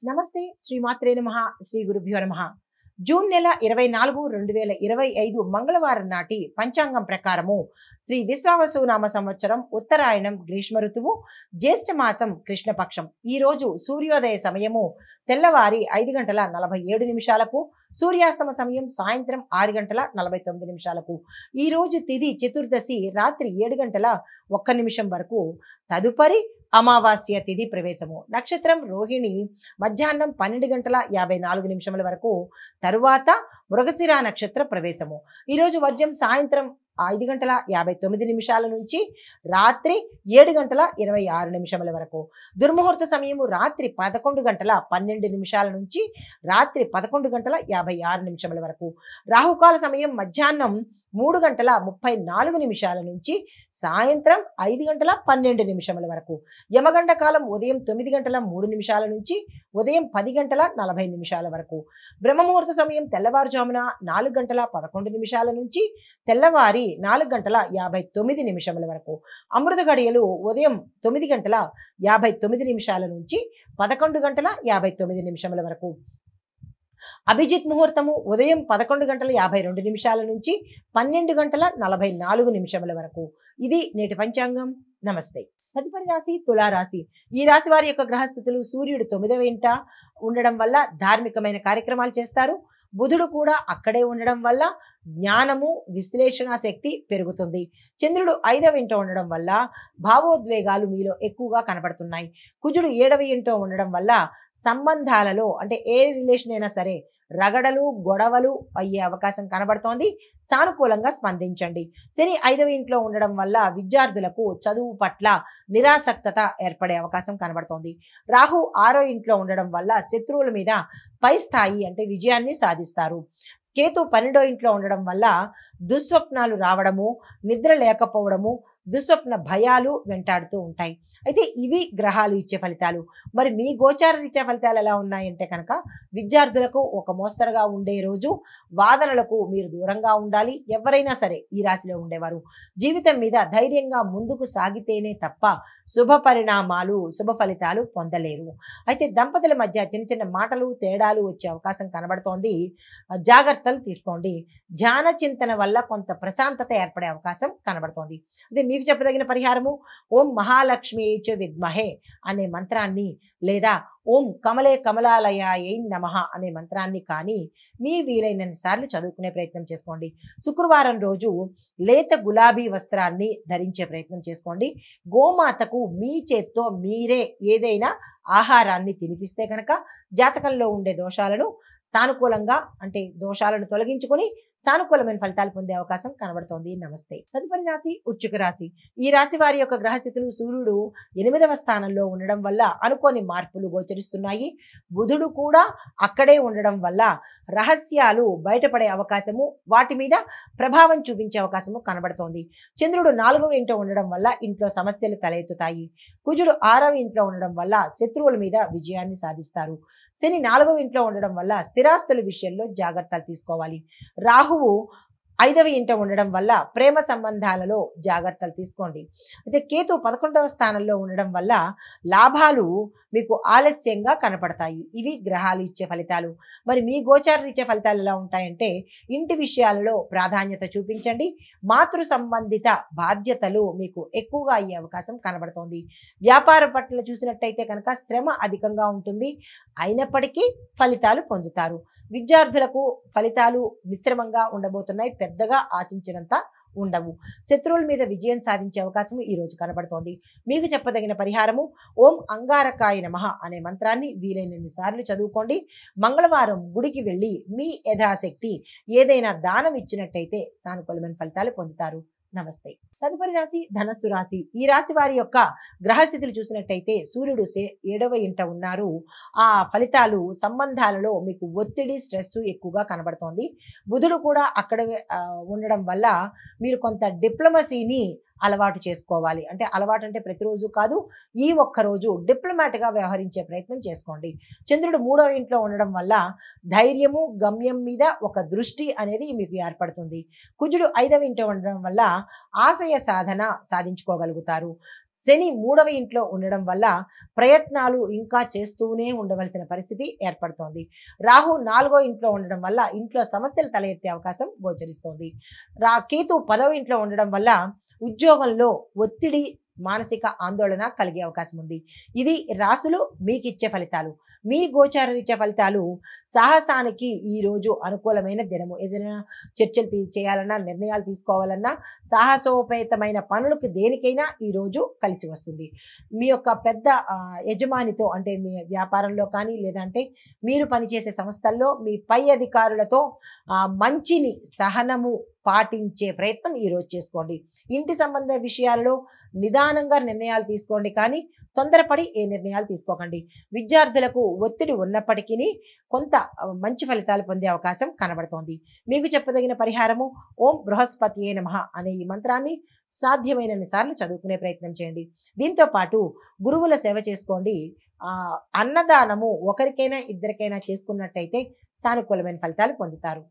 నమస్తే శ్రీమాత్రే నమః శ్రీ గురుభ్యో నమః. జూన్ నెల 24 2025 మంగళవారం నాటి పంచాంగం ప్రకారము శ్రీ విశ్వావసునామ సంవత్సరం ఉత్తరాయణం గ్రీష్మ ఋతువు జ్యేష్ఠ మాసం కృష్ణపక్షం. ఈ రోజు సూర్యోదయ సమయము తెల్లవారి 5 గంటల 47 నిమిషాలకు, సూర్యాస్తమ సమయం సాయంత్రం 6 గంటల 49 నిమిషాలకు. ఈ రోజు తిథి చతుర్దశి రాత్రి 7 గంటల 1 నిమిషం వరకు. తదుపరి అమావాస్య తిథి ప్రవేశము. నక్షత్రం రోహిణి మధ్యాహ్నం 12 గంటల 54 నిమిషముల వరకు. తరువాత మృగశిర నక్షత్ర ప్రవేశము. ఈరోజు వర్జం సాయంత్రం 5 గంటల 59 నిమిషాల నుంచి రాత్రి 7 గంటల 26 నిమిషముల వరకు. దుర్ముహూర్త సమయము రాత్రి 11 గంటల 12 నిమిషాల నుంచి రాత్రి 11 గంటల 56 నిమిషముల వరకు. రాహుకాల సమయం మధ్యాహ్నం 3 గంటల 34 నిమిషాల నుంచి సాయంత్రం 5 గంటల 12 నిమిషముల వరకు. యమగండ కాలం ఉదయం 9 గంటల 3 నిమిషాల నుంచి ఉదయం 10 గంటల 40 నిమిషాల వరకు. బ్రహ్మముహూర్త సమయం తెల్లవారుజామున 4 గంటల 11 నిమిషాల నుంచి తెల్లవారి 4 గంటల 59 నిమిషముల వరకు. అమృత గడియలు ఉదయం 9 గంటల 59 నిమిషాల నుంచి 11 గంటల 59 నిమిషముల వరకు. అభిజిత్ ముహూర్తము ఉదయం 11 గంటల 52 నిమిషాల నుంచి 12 గంటల 44 నిమిషముల వరకు. ఇది నేటి పంచాంగం. నమస్తే. తదుపరి రాశి తులారాశి. ఈ రాశి వారి యొక్క గ్రహస్థితులు సూర్యుడు 9వ ఇంట ఉండడం వల్ల ధార్మికమైన కార్యక్రమాలు చేస్తారు. బుధుడు కూడా అక్కడే ఉండడం వల్ల జ్ఞానము విశ్లేషణ శక్తి పెరుగుతుంది. చంద్రుడు 5వ ఇంట ఉండడం వల్ల భావోద్వేగాలు మీలో ఎక్కువగా కనబడుతున్నాయి. కుజుడు 7వ ఇంట ఉండడం వల్ల సంబంధాలలో అంటే ఏ రిలేషన్ అయినా సరే రగడలు గొడవలు అయ్యే అవకాశం కనబడుతోంది. సానుకూలంగా స్పందించండి. శని 5వ ఇంట్లో ఉండడం వల్ల విద్యార్థులకు చదువు పట్ల నిరాసక్తత ఏర్పడే అవకాశం కనబడుతోంది. రాహు 6వ ఇంట్లో ఉండడం వల్ల శత్రువుల మీద పై స్థాయి అంటే విజయాన్ని సాధిస్తారు. కేతు 12వ ఇంట్లో ఉండడం వల్ల దుస్వప్నాలు రావడము, నిద్ర లేకపోవడము, దుస్వప్న భయాలు వెంటాడుతూ ఉంటాయి. అయితే ఇవి గ్రహాలు ఇచ్చే ఫలితాలు. మరి మీ గోచార రీత్యా ఫలితాలు ఎలా ఉన్నాయంటే కనుక విద్యార్థులకు ఒక మోస్తరుగా ఉండే రోజు. వాదనలకు మీరు దూరంగా ఉండాలి. ఎవరైనా సరే ఈ రాశిలో ఉండేవారు జీవితం మీద ధైర్యంగా ముందుకు సాగితేనే తప్ప శుభ పరిణామాలు శుభ ఫలితాలు పొందలేరు. అయితే దంపతుల మధ్య చిన్న చిన్న మాటలు తేడాలు వచ్చే అవకాశం కనబడుతోంది. జాగ్రత్తలు తీసుకోండి. ధ్యాన చింతన వల్ల కొంత ప్రశాంతత ఏర్పడే అవకాశం కనబడుతోంది. అదే మీకు చెప్పదగిన పరిహారము ఓం మహాలక్ష్మి చ విద్మహే అనే మంత్రాన్ని లేదా ఓం కమలే కమలాలయాయై నమః అనే మంత్రాన్ని కానీ మీ వీలైనన్ని సార్లు చదువుకునే ప్రయత్నం చేసుకోండి. శుక్రవారం రోజు లేత గులాబీ వస్త్రాన్ని ధరించే ప్రయత్నం చేసుకోండి. గోమాతకు మీ చేత్తో మీరే ఏదైనా ఆహారాన్ని తినిపిస్తే కనుక జాతకంలో ఉండే దోషాలను సానుకూలంగా అంటే దోషాలను తొలగించుకొని సానుకూలమైన ఫలితాలు పొందే అవకాశం కనబడుతోంది. నమస్తే. తదుపరి రాశి వృశ్చిక రాశి. ఈ రాశి వారి యొక్క గ్రహస్థితులు సూర్యుడు 8వ స్థానంలో ఉండడం వల్ల అనుకోని మార్పులు గోచరిస్తున్నాయి. బుధుడు కూడా అక్కడే ఉండడం వల్ల రహస్యాలు బయటపడే అవకాశము, వాటి మీద ప్రభావం చూపించే అవకాశము కనబడుతోంది. చంద్రుడు 4వ ఇంట్లో ఉండడం వల్ల ఇంట్లో సమస్యలు తలెత్తుతాయి. కుజుడు 6వ ఇంట్లో ఉండడం వల్ల శత్రువుల మీద విజయాన్ని సాధిస్తారు. శని 4వ ఇంట్లో ఉండడం వల్ల స్థిరాస్తుల విషయంలో జాగ్రత్తలు తీసుకోవాలి. రాహువు 5వ ఇంట ఉండడం వల్ల ప్రేమ సంబంధాలలో జాగ్రత్తలు తీసుకోండి. అయితే కేతు 11వ స్థానంలో ఉండడం వల్ల లాభాలు మీకు ఆలస్యంగా కనపడతాయి. ఇవి గ్రహాలు ఇచ్చే ఫలితాలు. మరి మీ గోచారం ఇచ్చే ఫలితాలు ఎలా ఉంటాయంటే ఇంటి విషయాలలో ప్రాధాన్యత చూపించండి. మాతృ సంబంధిత బాధ్యతలు మీకు ఎక్కువగా అయ్యే అవకాశం కనబడుతోంది. వ్యాపార పట్ల చూసినట్టయితే కనుక శ్రమ అధికంగా ఉంటుంది. అయినప్పటికీ ఫలితాలు పొందుతారు. విద్యార్థులకు ఫలితాలు మిశ్రమంగా ఉండబోతున్నాయి. పెద్దగా ఆశించినంత ఉండవు. శత్రువుల మీద విజయం సాధించే అవకాశం ఈ రోజు కనబడుతోంది. మీకు చెప్పదగిన పరిహారము ఓం అంగారకాయ నమః అనే మంత్రాన్ని వీలైనన్ని సార్లు చదువుకోండి. మంగళవారం గుడికి వెళ్ళి మీ యథాశక్తి ఏదైనా దానం ఇచ్చినట్టయితే సానుకూలమైన ఫలితాలు పొందుతారు. నమస్తే. తదుపరి రాశి ధనస్సు రాశి. ఈ రాశి వారి యొక్క గ్రహస్థితులు చూసినట్టయితే సూర్యుడు 7వ ఇంట ఉన్నారు. ఆ ఫలితాలు సంబంధాలలో మీకు ఒత్తిడి స్ట్రెస్ ఎక్కువగా కనబడుతోంది. బుధుడు కూడా అక్కడ ఉండడం వల్ల మీరు కొంత డిప్లొమసీని అలవాటు చేసుకోవాలి. అంటే అలవాటు అంటే ప్రతిరోజు కాదు, ఈ ఒక్క రోజు డిప్లొమాట్‌గా వ్యవహరించే ప్రయత్నం చేసుకోండి. చంద్రుడు 3వ ఇంట్లో ఉండడం వల్ల ధైర్యము, గమ్యం మీద ఒక దృష్టి అనేది మీకు ఏర్పడుతుంది. కుజుడు 5వ ఇంట్లో ఉండడం వల్ల ఆశయ సాధన సాధించుకోగలుగుతారు. శని 3వ ఇంట్లో ఉండడం వల్ల ప్రయత్నాలు ఇంకా చేస్తూనే ఉండవలసిన పరిస్థితి ఏర్పడుతోంది. రాహు 4వ ఇంట్లో ఉండడం వల్ల ఇంట్లో సమస్యలు తలెత్తే అవకాశం గోచరిస్తోంది. కేతు 10వ ఇంట్లో ఉండడం వల్ల ఉద్యోగంలో ఒత్తిడి, మానసిక ఆందోళన కలిగే అవకాశం ఉంది. ఇది రాసులు మీకిచ్చే ఫలితాలు. మీ గోచార రీత్యా ఫలితాలు సాహసానికి ఈ రోజు అనుకూలమైన దినము. ఏదైనా చర్చలు చేయాలన్నా, నిర్ణయాలు తీసుకోవాలన్నా, సాహసోపేతమైన పనులకు దేనికైనా ఈ రోజు కలిసి వస్తుంది. మీ యొక్క పెద్ద యజమానితో అంటే మీ వ్యాపారంలో కానీ లేదంటే మీరు పనిచేసే సంస్థల్లో మీ పై అధికారులతో మంచిని, సహనము పాటించే ప్రయత్నం ఈరోజు చేసుకోండి. ఇంటి సంబంధ విషయాలలో నిదానంగా నిర్ణయాలు తీసుకోండి, కానీ తొందరపడి ఏ నిర్ణయాలు తీసుకోకండి. విద్యార్థులకు ఒత్తిడి ఉన్నప్పటికీ కొంత మంచి ఫలితాలు పొందే అవకాశం కనబడుతోంది. మీకు చెప్పదగిన పరిహారము ఓం బృహస్పతియే నమః అనే ఈ మంత్రాన్ని సాధ్యమైనన్ని సార్లు చదువుకునే ప్రయత్నం చేయండి. దీంతో పాటు గురువుల సేవ చేసుకోండి. అన్నదానము ఒకరికైనా ఇద్దరికైనా చేసుకున్నట్టయితే సానుకూలమైన ఫలితాలు పొందుతారు.